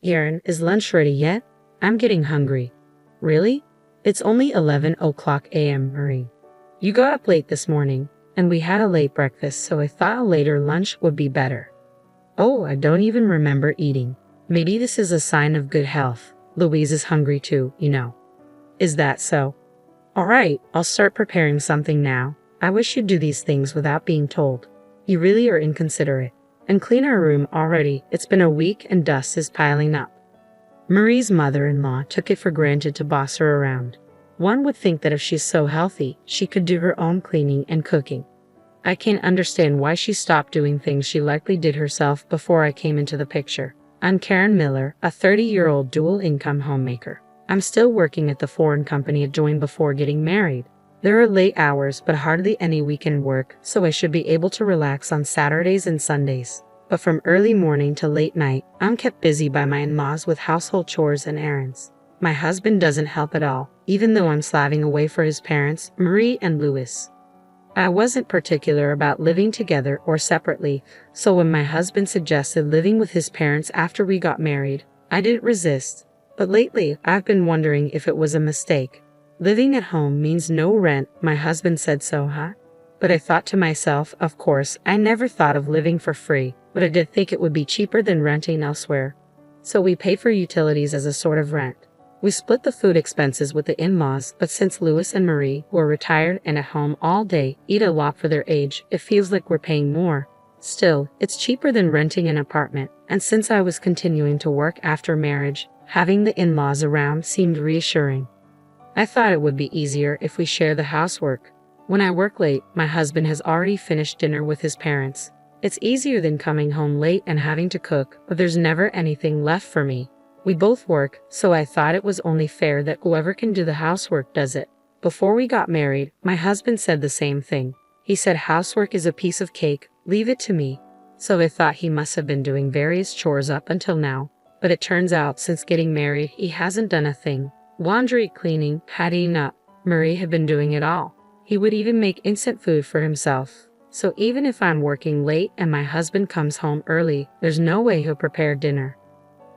Aaron, is lunch ready yet? I'm getting hungry. Really? It's only 11 o'clock a.m., Marie. You got up late this morning, and we had a late breakfast, so I thought a later lunch would be better. Oh, I don't even remember eating. Maybe this is a sign of good health. Louise is hungry too, you know. Is that so? All right, I'll start preparing something now. I wish you'd do these things without being told. You really are inconsiderate. And clean our room already. It's been a week and dust is piling up. Marie's mother-in-law took it for granted to boss her around. One would think that if she's so healthy, she could do her own cleaning and cooking. I can't understand why she stopped doing things she likely did herself before I came into the picture. I'm Karen Miller, a 30-year-old dual-income homemaker. I'm still working at the foreign company I joined before getting married. There are late hours but hardly any weekend work, so I should be able to relax on Saturdays and Sundays. But from early morning to late night, I'm kept busy by my in-laws with household chores and errands. My husband doesn't help at all, even though I'm slaving away for his parents, Marie and Louis. I wasn't particular about living together or separately, so when my husband suggested living with his parents after we got married, I didn't resist. But lately, I've been wondering if it was a mistake. Living at home means no rent, my husband said so, huh? But I thought to myself, of course, I never thought of living for free, but I did think it would be cheaper than renting elsewhere. So we pay for utilities as a sort of rent. We split the food expenses with the in-laws, but since Louis and Marie, who are retired and at home all day, eat a lot for their age, it feels like we're paying more. Still, it's cheaper than renting an apartment, and since I was continuing to work after marriage, having the in-laws around seemed reassuring. I thought it would be easier if we share the housework. When I work late, my husband has already finished dinner with his parents. It's easier than coming home late and having to cook, but there's never anything left for me. We both work, so I thought it was only fair that whoever can do the housework does it. Before we got married, my husband said the same thing. He said housework is a piece of cake, leave it to me. So I thought he must have been doing various chores up until now. But it turns out since getting married, he hasn't done a thing. Laundry, cleaning, tidying up. Marie had been doing it all. He would even make instant food for himself. So even if I'm working late and my husband comes home early, there's no way he'll prepare dinner.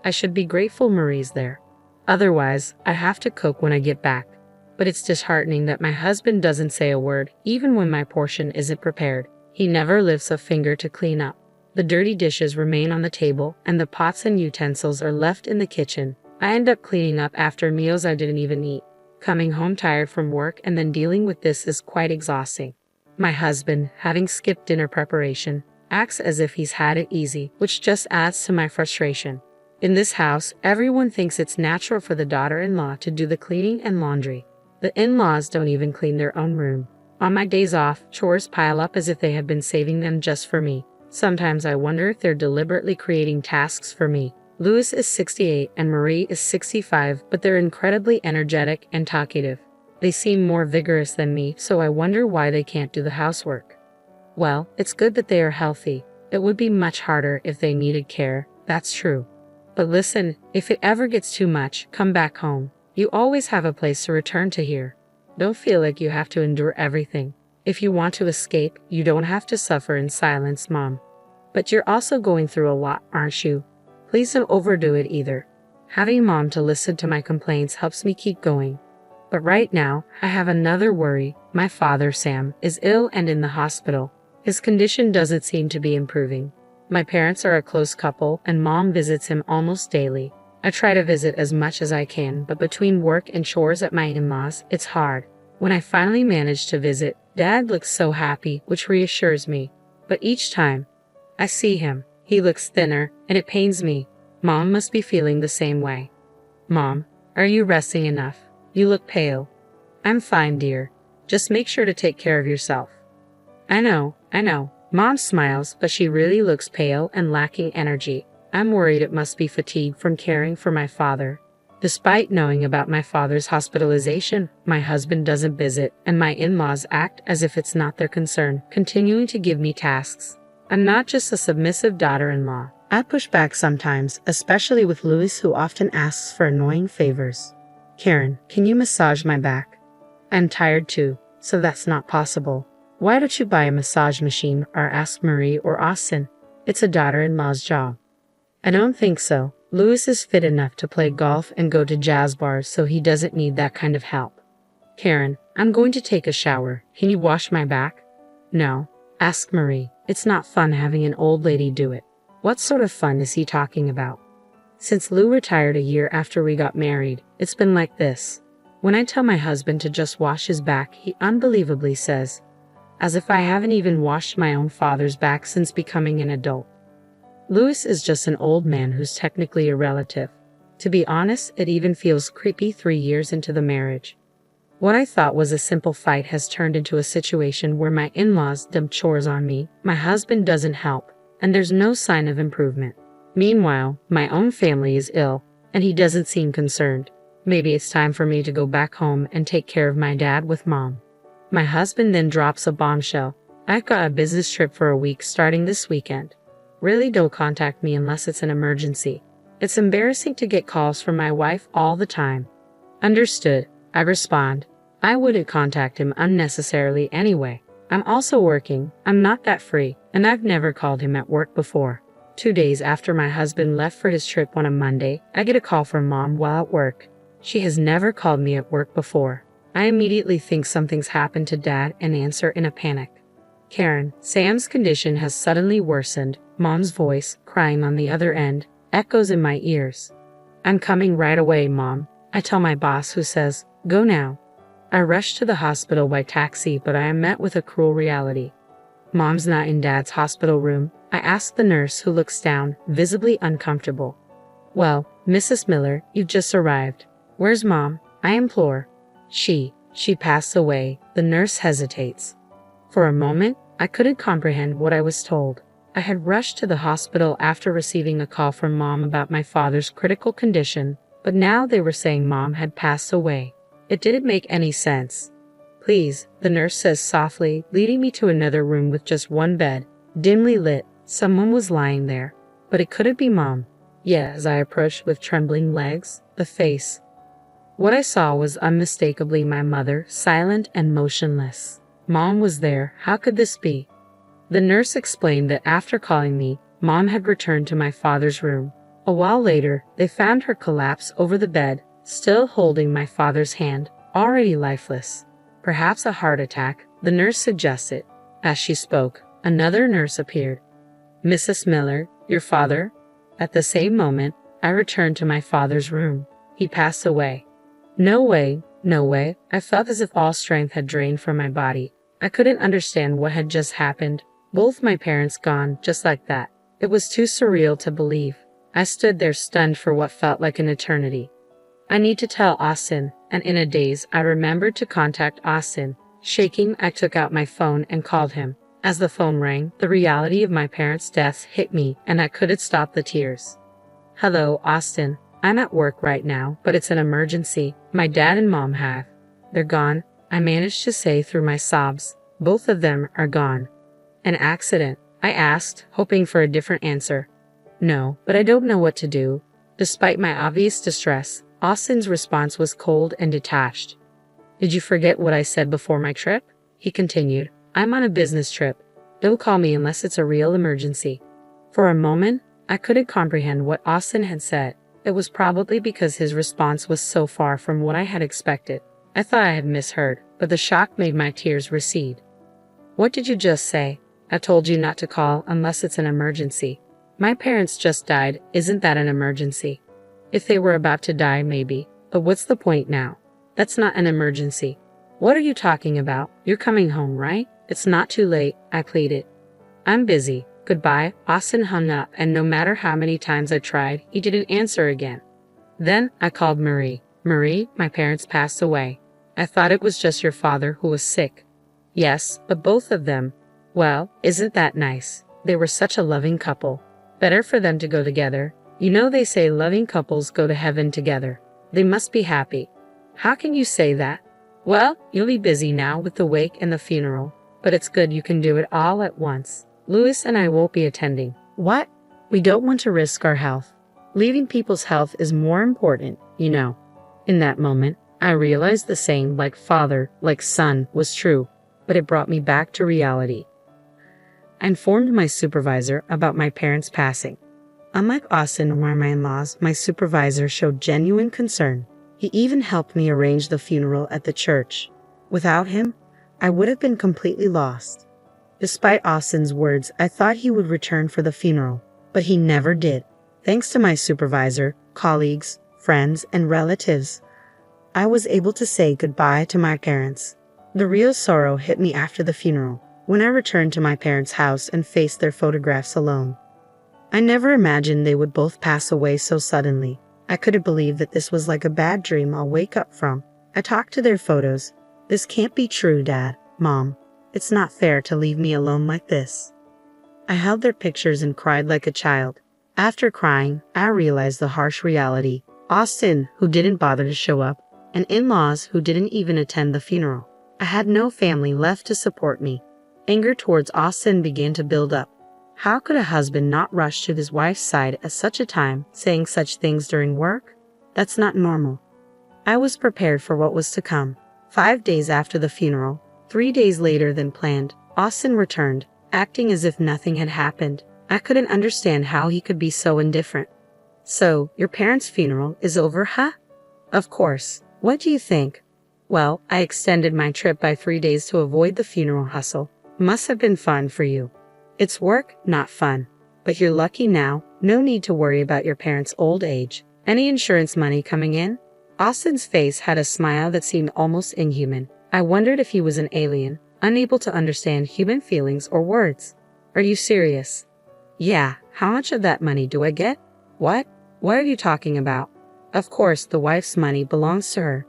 I should be grateful Marie's there. Otherwise, I have to cook when I get back. But it's disheartening that my husband doesn't say a word, even when my portion isn't prepared. He never lifts a finger to clean up. The dirty dishes remain on the table, and the pots and utensils are left in the kitchen. I end up cleaning up after meals I didn't even eat. Coming home tired from work and then dealing with this is quite exhausting. My husband, having skipped dinner preparation, acts as if he's had it easy, which just adds to my frustration. In this house, everyone thinks it's natural for the daughter-in-law to do the cleaning and laundry. The in-laws don't even clean their own room. On my days off, chores pile up as if they have been saving them just for me. Sometimes I wonder if they're deliberately creating tasks for me. Louis is 68 and Marie is 65, but they're incredibly energetic and talkative. They seem more vigorous than me, so I wonder why they can't do the housework. Well, it's good that they are healthy. It would be much harder if they needed care, that's true. But listen, if it ever gets too much, come back home. You always have a place to return to here. Don't feel like you have to endure everything. If you want to escape, you don't have to suffer in silence, Mom. But you're also going through a lot, aren't you? Please don't overdo it either. Having Mom to listen to my complaints helps me keep going. But right now, I have another worry. My father, Sam, is ill and in the hospital. His condition doesn't seem to be improving. My parents are a close couple, and Mom visits him almost daily. I try to visit as much as I can, but between work and chores at my in-laws, it's hard. When I finally manage to visit, Dad looks so happy, which reassures me. But each time I see him, he looks thinner, and it pains me. Mom must be feeling the same way. Mom, are you resting enough? You look pale. I'm fine, dear. Just make sure to take care of yourself. I know. Mom smiles, but she really looks pale and lacking energy. I'm worried it must be fatigue from caring for my father. Despite knowing about my father's hospitalization, my husband doesn't visit, and my in-laws act as if it's not their concern, continuing to give me tasks. I'm not just a submissive daughter-in-law. I push back sometimes, especially with Louis, who often asks for annoying favors. Karen, can you massage my back? I'm tired too, so that's not possible. Why don't you buy a massage machine or ask Marie or Austin? It's a daughter-in-law's job. I don't think so. Louis is fit enough to play golf and go to jazz bars, so he doesn't need that kind of help. Karen, I'm going to take a shower. Can you wash my back? No, asked Marie. It's not fun having an old lady do it. What sort of fun is he talking about? Since Lou retired a year after we got married, it's been like this. When I tell my husband to just wash his back, he unbelievably says, as if I haven't even washed my own father's back since becoming an adult. Louis is just an old man who's technically a relative. To be honest, it even feels creepy 3 years into the marriage. What I thought was a simple fight has turned into a situation where my in-laws dump chores on me, my husband doesn't help, and there's no sign of improvement. Meanwhile, my own family is ill, and he doesn't seem concerned. Maybe it's time for me to go back home and take care of my dad with mom. My husband then drops a bombshell. I've got a business trip for a week starting this weekend. Really, don't contact me unless it's an emergency. It's embarrassing to get calls from my wife all the time. Understood, I respond. I wouldn't contact him unnecessarily anyway. I'm also working, I'm not that free, and I've never called him at work before. 2 days after my husband left for his trip on a Monday, I get a call from mom while at work. She has never called me at work before. I immediately think something's happened to dad and answer in a panic. Karen, Sam's condition has suddenly worsened. Mom's voice, crying on the other end, echoes in my ears. I'm coming right away, Mom, I tell my boss, who says, go now. I rush to the hospital by taxi, but I am met with a cruel reality. Mom's not in Dad's hospital room. I ask the nurse, who looks down, visibly uncomfortable. Well, Mrs. Miller, you've just arrived. Where's Mom? I implore. She passed away. The nurse hesitates. For a moment, I couldn't comprehend what I was told. I had rushed to the hospital after receiving a call from Mom about my father's critical condition, but now they were saying Mom had passed away. It didn't make any sense. Please, the nurse says softly, leading me to another room with just one bed, dimly lit. Someone was lying there, but it couldn't be Mom. Yet, as I approached with trembling legs, the face. What I saw was unmistakably my mother, silent and motionless. Mom was there. How could this be? The nurse explained that after calling me, Mom had returned to my father's room. A while later, they found her collapse over the bed, still holding my father's hand, already lifeless. Perhaps a heart attack, the nurse suggested. As she spoke, another nurse appeared. Mrs. Miller, your father? At the same moment, I returned to my father's room. He passed away. No way, no way. I felt as if all strength had drained from my body. I couldn't understand what had just happened. Both my parents gone, just like that. It was too surreal to believe. I stood there stunned for what felt like an eternity. I need to tell Austin, and in a daze, I remembered to contact Austin. Shaking, I took out my phone and called him. As the phone rang, the reality of my parents' deaths hit me, and I couldn't stop the tears. Hello, Austin. I'm at work right now, but it's an emergency. My dad and Mom have. They're gone, I managed to say through my sobs. Both of them are gone. An accident? I asked, hoping for a different answer. No, but I don't know what to do. Despite my obvious distress, Austin's response was cold and detached. Did you forget what I said before my trip? He continued. I'm on a business trip. Don't call me unless it's a real emergency. For a moment, I couldn't comprehend what Austin had said. It was probably because his response was so far from what I had expected. I thought I had misheard, but the shock made my tears recede. What did you just say? I told you not to call unless it's an emergency. My parents just died. Isn't that an emergency? If they were about to die, maybe. But what's the point now? That's not an emergency. What are you talking about? You're coming home, right? It's not too late, I pleaded. I'm busy. Goodbye. Austin hung up, and no matter how many times I tried, he didn't answer again. Then I called Marie. Marie, my parents passed away. I thought it was just your father who was sick. Yes, but both of them. Well, isn't that nice? They were such a loving couple. Better for them to go together. You know they say loving couples go to heaven together. They must be happy. How can you say that? Well, you'll be busy now with the wake and the funeral, but it's good you can do it all at once. Louis and I won't be attending. What? We don't want to risk our health. Leaving people's health is more important, you know. In that moment, I realized the saying like father, like son was true, but it brought me back to reality. I informed my supervisor about my parents' passing. Unlike Austin or my in-laws, my supervisor showed genuine concern. He even helped me arrange the funeral at the church. Without him, I would have been completely lost. Despite Austin's words, I thought he would return for the funeral, but he never did. Thanks to my supervisor, colleagues, friends, and relatives, I was able to say goodbye to my parents. The real sorrow hit me after the funeral, when I returned to my parents' house and faced their photographs alone. I never imagined they would both pass away so suddenly. I couldn't believe that this was like a bad dream I'll wake up from. I talked to their photos. This can't be true, Dad, Mom. It's not fair to leave me alone like this. I held their pictures and cried like a child. After crying, I realized the harsh reality. Austin, who didn't bother to show up, and in-laws who didn't even attend the funeral. I had no family left to support me. Anger towards Austin began to build up. How could a husband not rush to his wife's side at such a time, saying such things during work? That's not normal. I was prepared for what was to come. 5 days after the funeral, 3 days later than planned, Austin returned, acting as if nothing had happened. I couldn't understand how he could be so indifferent. So, your parents' funeral is over, huh? Of course. What do you think? Well, I extended my trip by 3 days to avoid the funeral hustle. Must have been fun for you. It's work, not fun. But you're lucky now, no need to worry about your parents' old age. Any insurance money coming in? Austin's face had a smile that seemed almost inhuman. I wondered if he was an alien, unable to understand human feelings or words. Are you serious? Yeah, how much of that money do I get? What? What are you talking about? Of course, the wife's money belongs to her.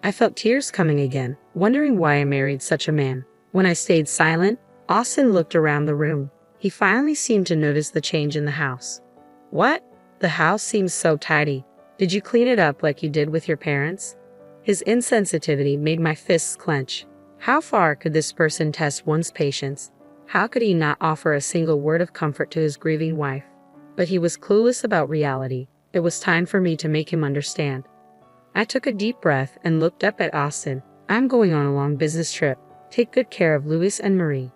I felt tears coming again, wondering why I married such a man. When I stayed silent, Austin looked around the room. He finally seemed to notice the change in the house. What? The house seems so tidy. Did you clean it up like you did with your parents? His insensitivity made my fists clench. How far could this person test one's patience? How could he not offer a single word of comfort to his grieving wife? But he was clueless about reality. It was time for me to make him understand. I took a deep breath and looked up at Austin. I'm going on a long business trip. Take good care of Louis and Marie.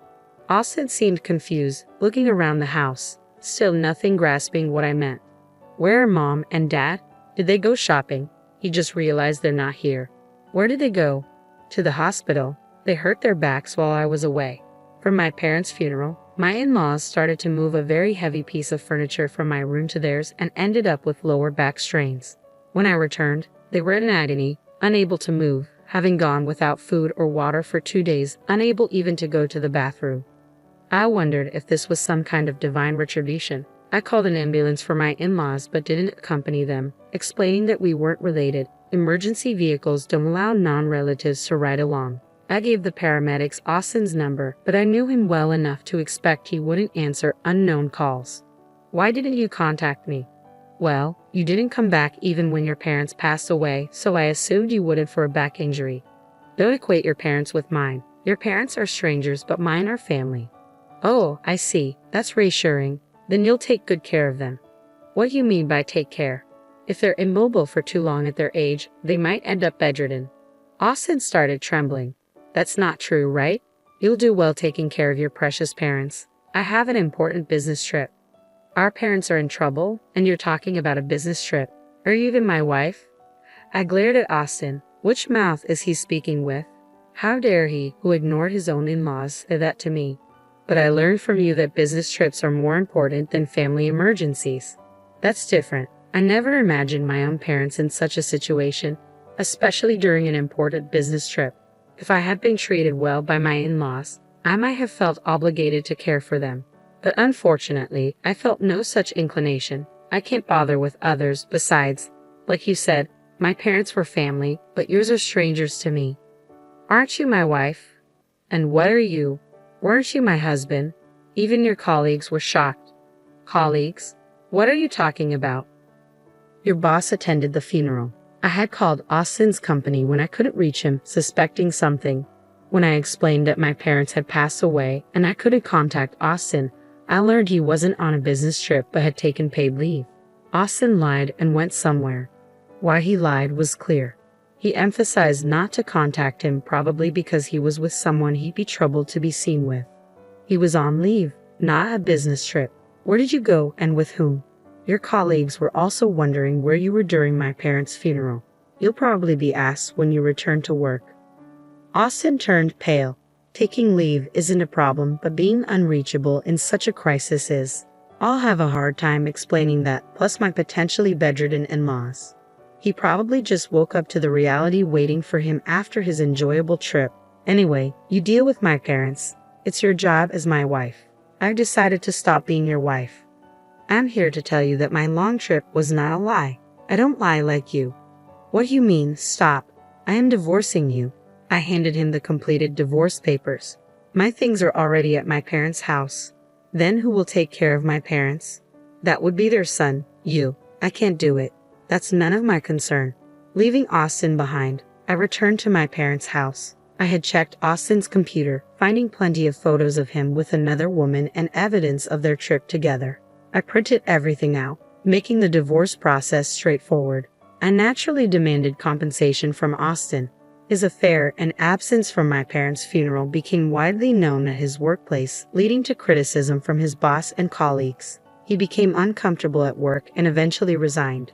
Austin seemed confused, looking around the house, still nothing grasping what I meant. Where are Mom and Dad? Did they go shopping? He just realized they're not here. Where did they go? To the hospital. They hurt their backs while I was away. From my parents' funeral, my in-laws started to move a very heavy piece of furniture from my room to theirs and ended up with lower back strains. When I returned, they were in agony, unable to move, having gone without food or water for 2 days, unable even to go to the bathroom. I wondered if this was some kind of divine retribution. I called an ambulance for my in-laws but didn't accompany them, explaining that we weren't related. Emergency vehicles don't allow non-relatives to ride along. I gave the paramedics Austin's number, but I knew him well enough to expect he wouldn't answer unknown calls. Why didn't you contact me? Well, you didn't come back even when your parents passed away, so I assumed you wouldn't for a back injury. Don't equate your parents with mine. Your parents are strangers, but mine are family. Oh, I see. That's reassuring. Then you'll take good care of them. What do you mean by take care? If they're immobile for too long at their age, they might end up bedridden. Austin started trembling. That's not true, right? You'll do well taking care of your precious parents. I have an important business trip. Our parents are in trouble, and you're talking about a business trip. Are you even my wife? I glared at Austin. Which mouth is he speaking with? How dare he, who ignored his own in-laws, say that to me? But I learned from you that business trips are more important than family emergencies. That's different. I never imagined my own parents in such a situation, especially during an important business trip. If I had been treated well by my in-laws, I might have felt obligated to care for them. But unfortunately, I felt no such inclination. I can't bother with others. Besides, like you said, my parents were family, but yours are strangers to me. Aren't you my wife? And what are you? Weren't you my husband? Even your colleagues were shocked. Colleagues? What are you talking about? Your boss attended the funeral. I had called Austin's company when I couldn't reach him, suspecting something. When I explained that my parents had passed away and I couldn't contact Austin, I learned he wasn't on a business trip but had taken paid leave. Austin lied and went somewhere. Why he lied was clear. He emphasized not to contact him, probably because he was with someone he'd be troubled to be seen with. He was on leave, not a business trip. Where did you go and with whom? Your colleagues were also wondering where you were during my parents' funeral. You'll probably be asked when you return to work." Austin turned pale. Taking leave isn't a problem, but being unreachable in such a crisis is. I'll have a hard time explaining that, plus my potentially bedridden in-laws. He probably just woke up to the reality waiting for him after his enjoyable trip. Anyway, you deal with my parents. It's your job as my wife. I've decided to stop being your wife. I'm here to tell you that my long trip was not a lie. I don't lie like you. What do you mean, stop? I am divorcing you. I handed him the completed divorce papers. My things are already at my parents' house. Then who will take care of my parents? That would be their son, you. I can't do it. That's none of my concern. Leaving Austin behind, I returned to my parents' house. I had checked Austin's computer, finding plenty of photos of him with another woman and evidence of their trip together. I printed everything out, making the divorce process straightforward. I naturally demanded compensation from Austin. His affair and absence from my parents' funeral became widely known at his workplace, leading to criticism from his boss and colleagues. He became uncomfortable at work and eventually resigned.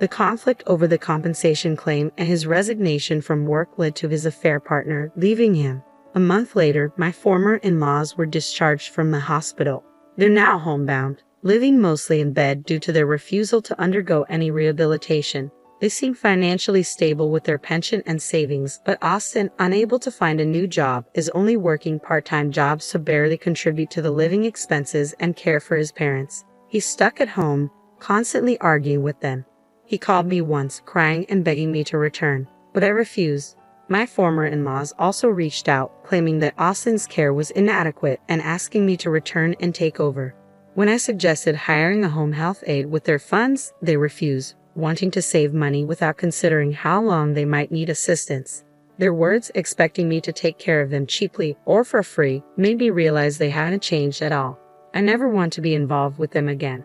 The conflict over the compensation claim and his resignation from work led to his affair partner leaving him. A month later, my former in-laws were discharged from the hospital. They're now homebound, living mostly in bed due to their refusal to undergo any rehabilitation. They seem financially stable with their pension and savings, but Austin, unable to find a new job, is only working part-time jobs to barely contribute to the living expenses and care for his parents. He's stuck at home, constantly arguing with them. He called me once, crying and begging me to return, but I refused. My former in-laws also reached out, claiming that Austin's care was inadequate and asking me to return and take over. When I suggested hiring a home health aide with their funds, they refused, wanting to save money without considering how long they might need assistance. Their words, expecting me to take care of them cheaply or for free, made me realize they hadn't changed at all. I never want to be involved with them again.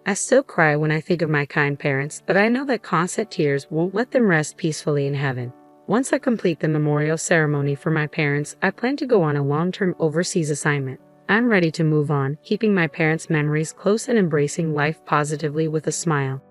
I still cry when I think of my kind parents, but I know that constant tears won't let them rest peacefully in heaven. Once I complete the memorial ceremony for my parents, I plan to go on a long-term overseas assignment. I'm ready to move on, keeping my parents' memories close and embracing life positively with a smile.